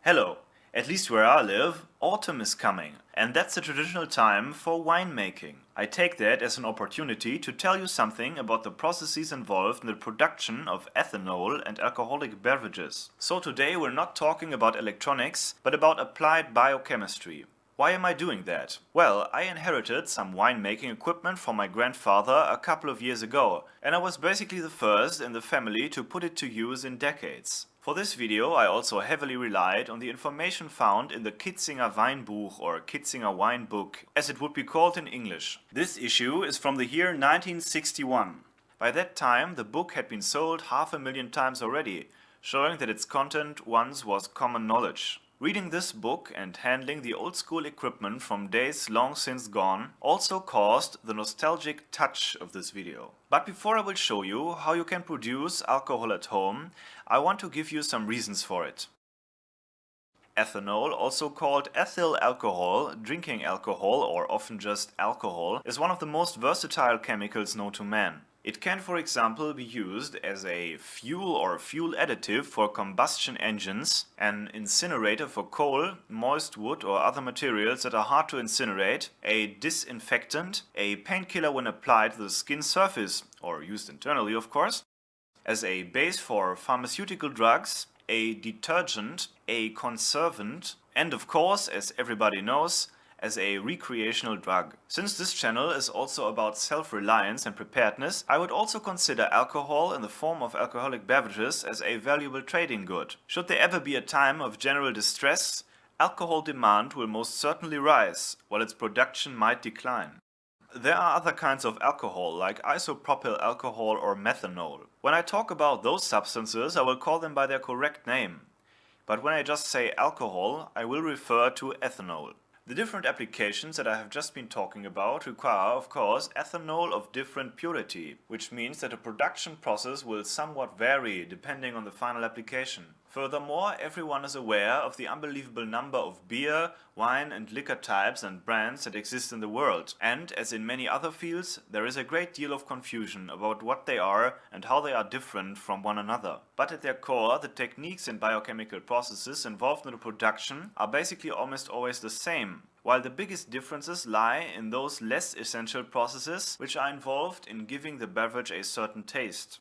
Hello. At least where I live, autumn is coming, and that's the traditional time for winemaking. I take that as an opportunity to tell you something about the processes involved in the production of ethanol and alcoholic beverages. So today we're not talking about electronics, but about applied biochemistry. Why am I doing that? Well, I inherited some winemaking equipment from my grandfather a couple of years ago, and I was basically the first in the family to put it to use in decades. For this video I also heavily relied on the information found in the Kitzinger Weinbuch or Kitzinger Wine Book, as it would be called in English. This issue is from the year 1961. By that time the book had been sold 500,000 times already, showing that its content once was common knowledge. Reading this book and handling the old school equipment from days long since gone also caused the nostalgic touch of this video. But before I will show you how you can produce alcohol at home, I want to give you some reasons for it. Ethanol, also called ethyl alcohol, drinking alcohol or often just alcohol, is one of the most versatile chemicals known to man. It can, for example, be used as a fuel or fuel additive for combustion engines, an incinerator for coal, moist wood or other materials that are hard to incinerate, a disinfectant, a painkiller when applied to the skin surface, or used internally of course, as a base for pharmaceutical drugs, a detergent, a conservant, and of course, as everybody knows, as a recreational drug. Since this channel is also about self-reliance and preparedness, I would also consider alcohol in the form of alcoholic beverages as a valuable trading good. Should there ever be a time of general distress, alcohol demand will most certainly rise, while its production might decline. There are other kinds of alcohol, like isopropyl alcohol or methanol. When I talk about those substances, I will call them by their correct name. But when I just say alcohol, I will refer to ethanol. The different applications that I have just been talking about require, of course, ethanol of different purity, which means that the production process will somewhat vary depending on the final application. Furthermore, everyone is aware of the unbelievable number of beer, wine and liquor types and brands that exist in the world, and as in many other fields, there is a great deal of confusion about what they are and how they are different from one another. But at their core, the techniques and biochemical processes involved in the production are basically almost always the same, while the biggest differences lie in those less essential processes which are involved in giving the beverage a certain taste.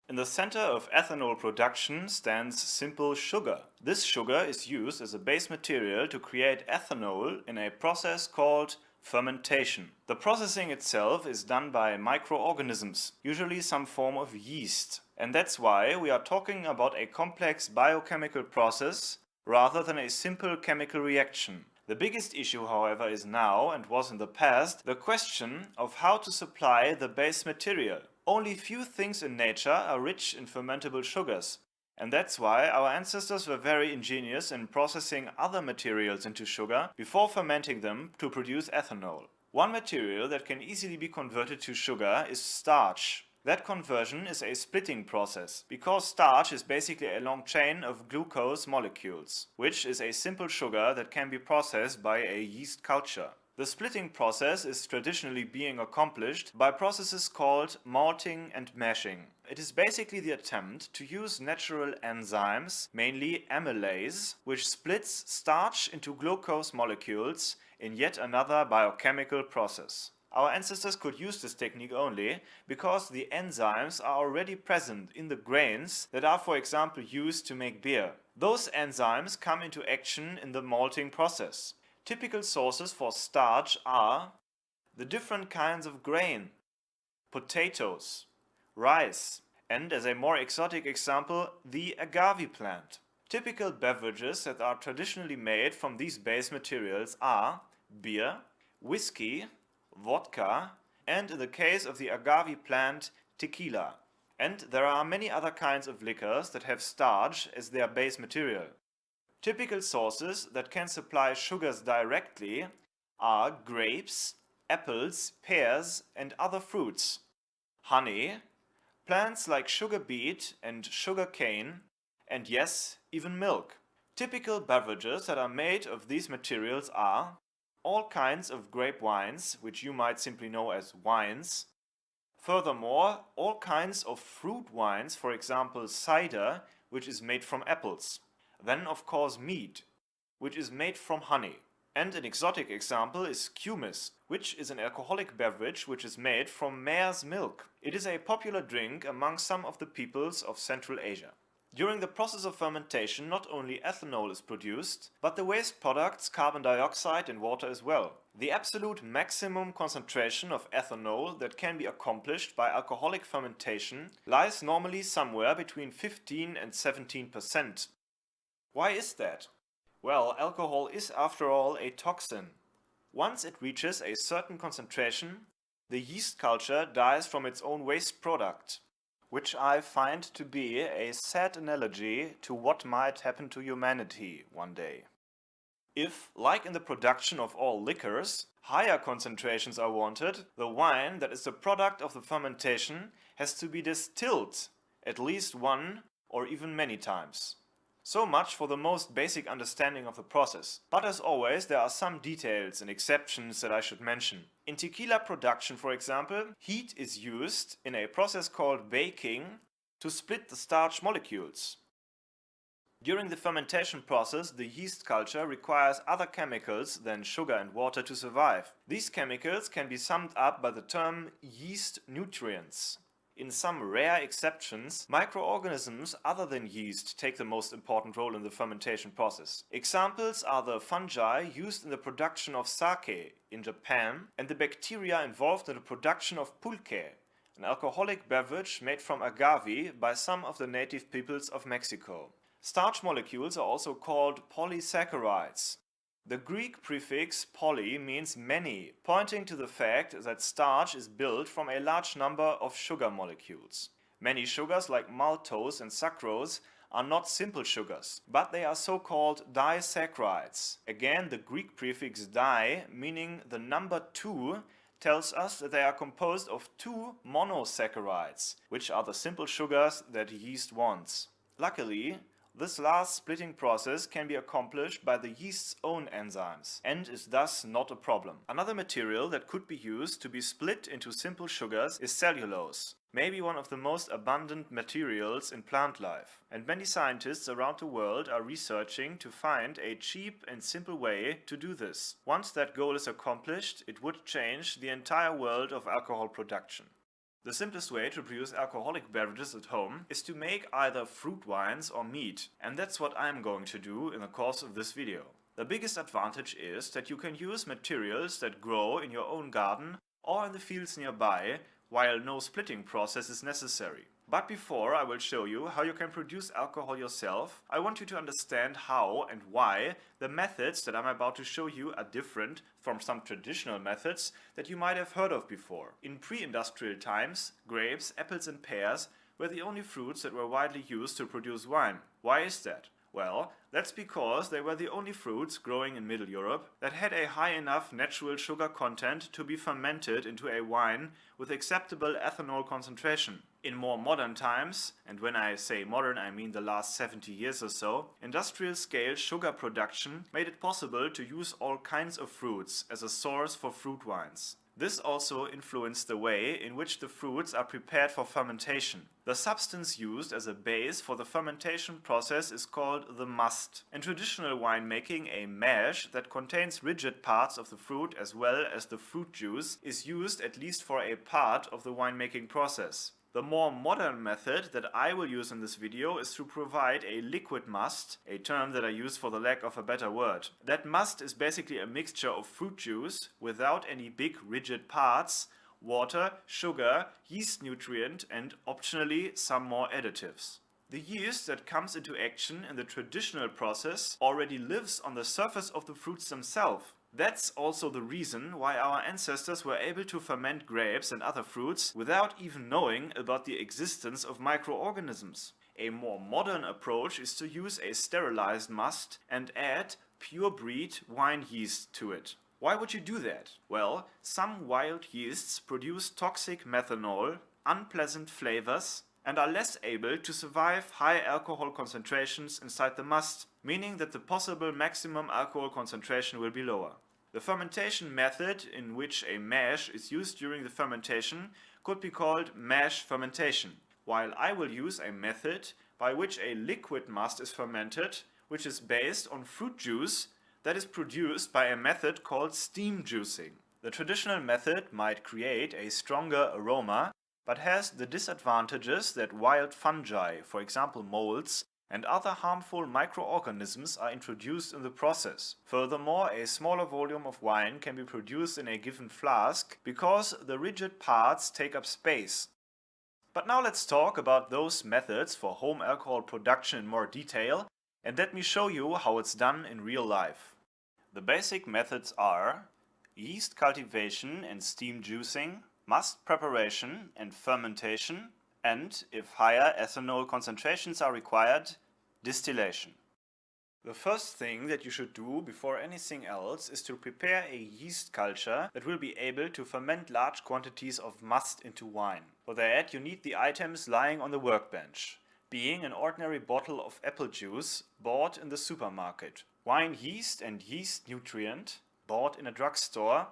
In the center of ethanol production stands simple sugar. This sugar is used as a base material to create ethanol in a process called fermentation. The processing itself is done by microorganisms, usually some form of yeast. And that's why we are talking about a complex biochemical process rather than a simple chemical reaction. The biggest issue, however, is now, and was in the past, the question of how to supply the base material. Only few things in nature are rich in fermentable sugars, and that's why our ancestors were very ingenious in processing other materials into sugar before fermenting them to produce ethanol. One material that can easily be converted to sugar is starch. That conversion is a splitting process, because starch is basically a long chain of glucose molecules, which is a simple sugar that can be processed by a yeast culture. The splitting process is traditionally being accomplished by processes called malting and mashing. It is basically the attempt to use natural enzymes, mainly amylase, which splits starch into glucose molecules in yet another biochemical process. Our ancestors could use this technique only because the enzymes are already present in the grains that are, for example, used to make beer. Those enzymes come into action in the malting process. Typical sources for starch are the different kinds of grain, potatoes, rice, and as a more exotic example, the agave plant. Typical beverages that are traditionally made from these base materials are beer, whiskey, vodka, and in the case of the agave plant, tequila. And there are many other kinds of liquors that have starch as their base material. Typical sources that can supply sugars directly are grapes, apples, pears, and other fruits, honey, plants like sugar beet and sugar cane, and yes, even milk. Typical beverages that are made of these materials are all kinds of grape wines, which you might simply know as wines. Furthermore, all kinds of fruit wines, for example cider, which is made from apples. Then of course mead, which is made from honey. And an exotic example is kumis, which is an alcoholic beverage which is made from mare's milk. It is a popular drink among some of the peoples of Central Asia. During the process of fermentation, not only ethanol is produced, but the waste products carbon dioxide and water as well. The absolute maximum concentration of ethanol that can be accomplished by alcoholic fermentation lies normally somewhere between 15 and 17%. Why is that? Well, alcohol is after all a toxin. Once it reaches a certain concentration, the yeast culture dies from its own waste product, which I find to be a sad analogy to what might happen to humanity one day. If, like in the production of all liquors, higher concentrations are wanted, the wine that is the product of the fermentation has to be distilled at least one or even many times. So much for the most basic understanding of the process. But as always, there are some details and exceptions that I should mention. In tequila production, for example, heat is used in a process called baking to split the starch molecules. During the fermentation process, the yeast culture requires other chemicals than sugar and water to survive. These chemicals can be summed up by the term yeast nutrients. In some rare exceptions, microorganisms other than yeast take the most important role in the fermentation process. Examples are the fungi used in the production of sake in Japan and the bacteria involved in the production of pulque, an alcoholic beverage made from agave by some of the native peoples of Mexico. Starch molecules are also called polysaccharides. The Greek prefix poly means many, pointing to the fact that starch is built from a large number of sugar molecules. Many sugars like maltose and sucrose are not simple sugars, but they are so-called disaccharides. Again, the Greek prefix di, meaning the number 2, tells us that they are composed of 2 monosaccharides, which are the simple sugars that yeast wants. Luckily, this last splitting process can be accomplished by the yeast's own enzymes and is thus not a problem. Another material that could be used to be split into simple sugars is cellulose, maybe one of the most abundant materials in plant life. And many scientists around the world are researching to find a cheap and simple way to do this. Once that goal is accomplished, it would change the entire world of alcohol production. The simplest way to produce alcoholic beverages at home is to make either fruit wines or mead, and that's what I'm going to do in the course of this video. The biggest advantage is that you can use materials that grow in your own garden or in the fields nearby, while no splitting process is necessary. But before I will show you how you can produce alcohol yourself, I want you to understand how and why the methods that I'm about to show you are different from some traditional methods that you might have heard of before. In pre-industrial times, grapes, apples and pears were the only fruits that were widely used to produce wine. Why is that? Well, that's because they were the only fruits growing in Middle Europe that had a high enough natural sugar content to be fermented into a wine with acceptable ethanol concentration. In more modern times, and when I say modern I mean the last 70 years or so, industrial-scale sugar production made it possible to use all kinds of fruits as a source for fruit wines. This also influenced the way in which the fruits are prepared for fermentation. The substance used as a base for the fermentation process is called the must. In traditional winemaking, a mash that contains rigid parts of the fruit as well as the fruit juice is used at least for a part of the winemaking process. The more modern method that I will use in this video is to provide a liquid must, a term that I use for the lack of a better word. That must is basically a mixture of fruit juice without any big rigid parts, water, sugar, yeast nutrient and optionally some more additives. The yeast that comes into action in the traditional process already lives on the surface of the fruits themselves. That's also the reason why our ancestors were able to ferment grapes and other fruits without even knowing about the existence of microorganisms. A more modern approach is to use a sterilized must and add pure breed wine yeast to it. Why would you do that? Well, some wild yeasts produce toxic methanol, unpleasant flavors, and are less able to survive high alcohol concentrations inside the must, meaning that the possible maximum alcohol concentration will be lower. The fermentation method in which a mash is used during the fermentation could be called mash fermentation, while I will use a method by which a liquid must is fermented, which is based on fruit juice that is produced by a method called steam juicing. The traditional method might create a stronger aroma, but has the disadvantages that wild fungi, for example molds, and other harmful microorganisms are introduced in the process. Furthermore, a smaller volume of wine can be produced in a given flask because the rigid parts take up space. But now let's talk about those methods for home alcohol production in more detail, and let me show you how it's done in real life. The basic methods are yeast cultivation and steam juicing, must preparation and fermentation, and, if higher ethanol concentrations are required, distillation. The first thing that you should do before anything else is to prepare a yeast culture that will be able to ferment large quantities of must into wine. For that you need the items lying on the workbench, being an ordinary bottle of apple juice bought in the supermarket, wine yeast and yeast nutrient bought in a drugstore,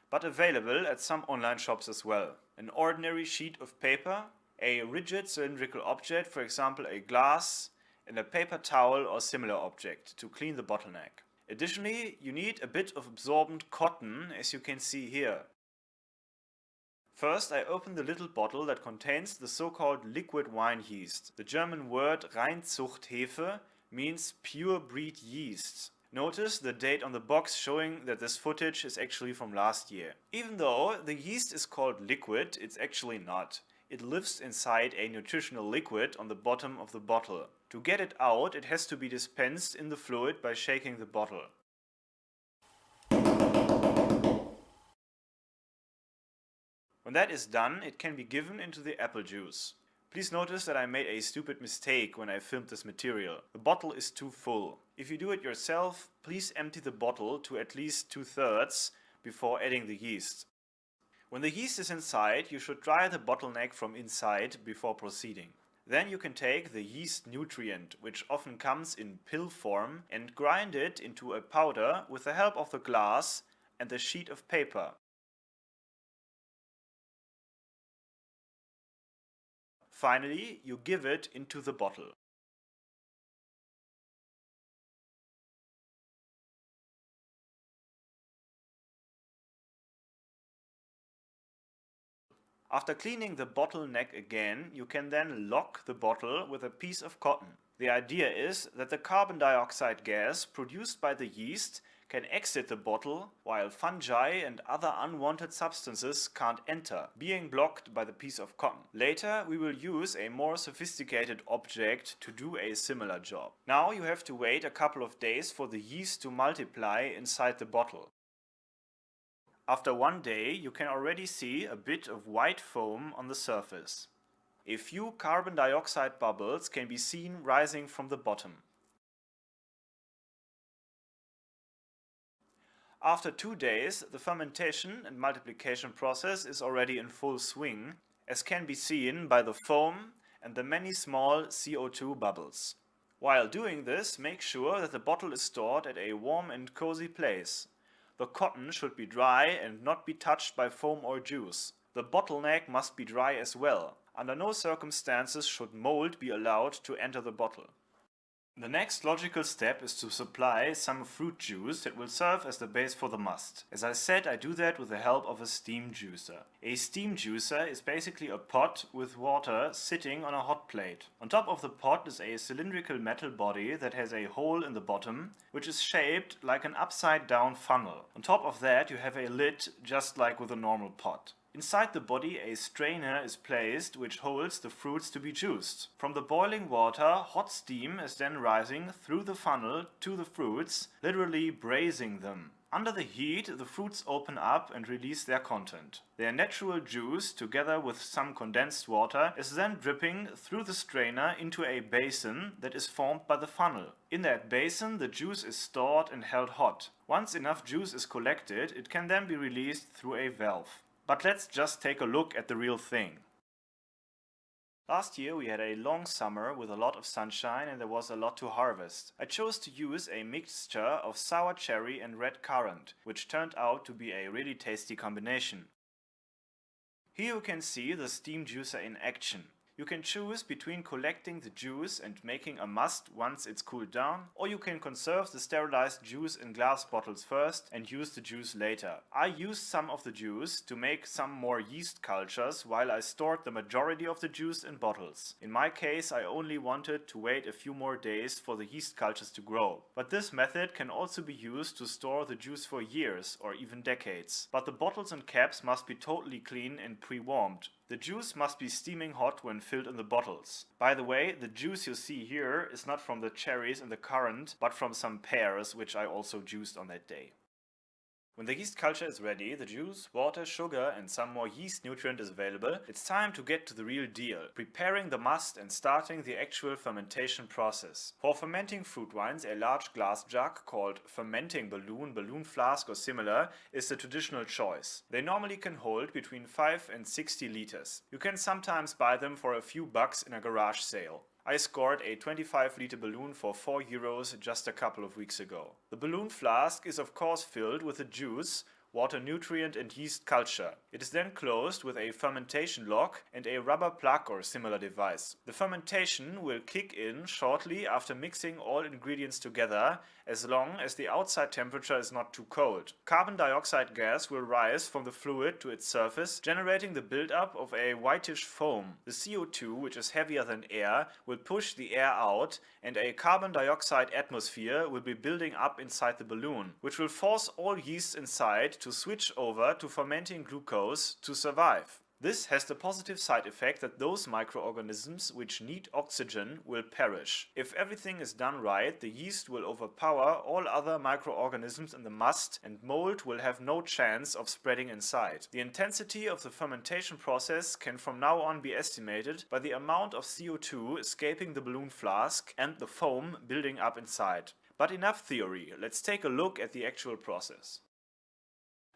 but available at some online shops as well, an ordinary sheet of paper, a rigid cylindrical object, for example a glass, and a paper towel or similar object to clean the bottleneck. Additionally, you need a bit of absorbent cotton, as you can see here. First, I open the little bottle that contains the so-called liquid wine yeast. The German word Reinzuchthefe means pure breed yeast. Notice the date on the box showing that this footage is actually from last year. Even though the yeast is called liquid, it's actually not. It lives inside a nutritional liquid on the bottom of the bottle. To get it out, it has to be dispensed in the fluid by shaking the bottle. When that is done, it can be given into the apple juice. Please notice that I made a stupid mistake when I filmed this material. The bottle is too full. If you do it yourself, please empty the bottle to at least 2/3 before adding the yeast. When the yeast is inside, you should dry the bottleneck from inside before proceeding. Then you can take the yeast nutrient, which often comes in pill form, and grind it into a powder with the help of the glass and the sheet of paper. Finally, you give it into the bottle. After cleaning the bottleneck again, you can then lock the bottle with a piece of cotton. The idea is that the carbon dioxide gas produced by the yeast can exit the bottle, while fungi and other unwanted substances can't enter, being blocked by the piece of cotton. Later, we will use a more sophisticated object to do a similar job. Now you have to wait a couple of days for the yeast to multiply inside the bottle. After 1 day, you can already see a bit of white foam on the surface. A few carbon dioxide bubbles can be seen rising from the bottom. After 2 days, the fermentation and multiplication process is already in full swing, as can be seen by the foam and the many small CO2 bubbles. While doing this, make sure that the bottle is stored at a warm and cozy place. The cotton should be dry and not be touched by foam or juice. The bottleneck must be dry as well. Under no circumstances should mold be allowed to enter the bottle. The next logical step is to supply some fruit juice that will serve as the base for the must. As I said, I do that with the help of a steam juicer. A steam juicer is basically a pot with water sitting on a hot plate. On top of the pot is a cylindrical metal body that has a hole in the bottom, which is shaped like an upside down funnel. On top of that you have a lid, just like with a normal pot. Inside the body a strainer is placed which holds the fruits to be juiced. From the boiling water, hot steam is then rising through the funnel to the fruits, literally braising them. Under the heat, the fruits open up and release their content. Their natural juice, together with some condensed water, is then dripping through the strainer into a basin that is formed by the funnel. In that basin, the juice is stored and held hot. Once enough juice is collected, it can then be released through a valve. But let's just take a look at the real thing. Last year we had a long summer with a lot of sunshine and there was a lot to harvest. I chose to use a mixture of sour cherry and red currant, which turned out to be a really tasty combination. Here you can see the steam juicer in action. You can choose between collecting the juice and making a must once it's cooled down, or you can conserve the sterilized juice in glass bottles first and use the juice later. I used some of the juice to make some more yeast cultures while I stored the majority of the juice in bottles. In my case, I only wanted to wait a few more days for the yeast cultures to grow. But this method can also be used to store the juice for years or even decades. But the bottles and caps must be totally clean and pre-warmed. The juice must be steaming hot when filled in the bottles. By the way, the juice you see here is not from the cherries in the current, but from some pears, which I also juiced on that day. When the yeast culture is ready, the juice, water, sugar and some more yeast nutrient is available, it's time to get to the real deal, preparing the must and starting the actual fermentation process. For fermenting fruit wines, a large glass jug called fermenting balloon, balloon flask or similar is the traditional choice. They normally can hold between 5 and 60 liters. You can sometimes buy them for a few bucks in a garage sale. I scored a 25-liter balloon for €4 just a couple of weeks ago. The balloon flask is of course filled with the juice, water, nutrient and yeast culture. It is then closed with a fermentation lock and a rubber plug or similar device. The fermentation will kick in shortly after mixing all ingredients together, as long as the outside temperature is not too cold. Carbon dioxide gas will rise from the fluid to its surface, generating the buildup of a whitish foam. The CO2, which is heavier than air, will push the air out, and a carbon dioxide atmosphere will be building up inside the balloon, which will force all yeasts inside to switch over to fermenting glucose to survive. This has the positive side effect that those microorganisms which need oxygen will perish. If everything is done right, the yeast will overpower all other microorganisms in the must and mold will have no chance of spreading inside. The intensity of the fermentation process can from now on be estimated by the amount of CO2 escaping the balloon flask and the foam building up inside. But enough theory, let's take a look at the actual process.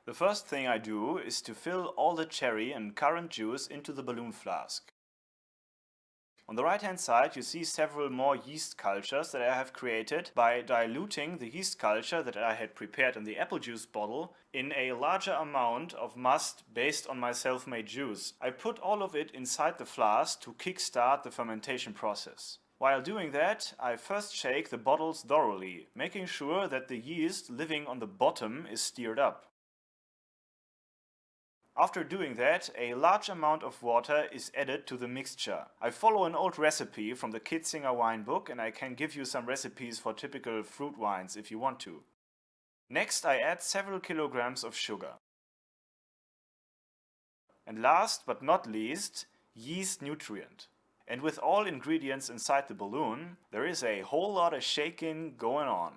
The first thing I do is to fill all the cherry and currant juice into the balloon flask. On the right hand side you see several more yeast cultures that I have created by diluting the yeast culture that I had prepared in the apple juice bottle in a larger amount of must based on my self-made juice. I put all of it inside the flask to kickstart the fermentation process. While doing that, I first shake the bottles thoroughly, making sure that the yeast living on the bottom is stirred up. After doing that, a large amount of water is added to the mixture. I follow an old recipe from the Kitzinger wine book and I can give you some recipes for typical fruit wines if you want to. Next I add several kilograms of sugar. And last but not least, yeast nutrient. And with all ingredients inside the balloon, there is a whole lot of shaking going on.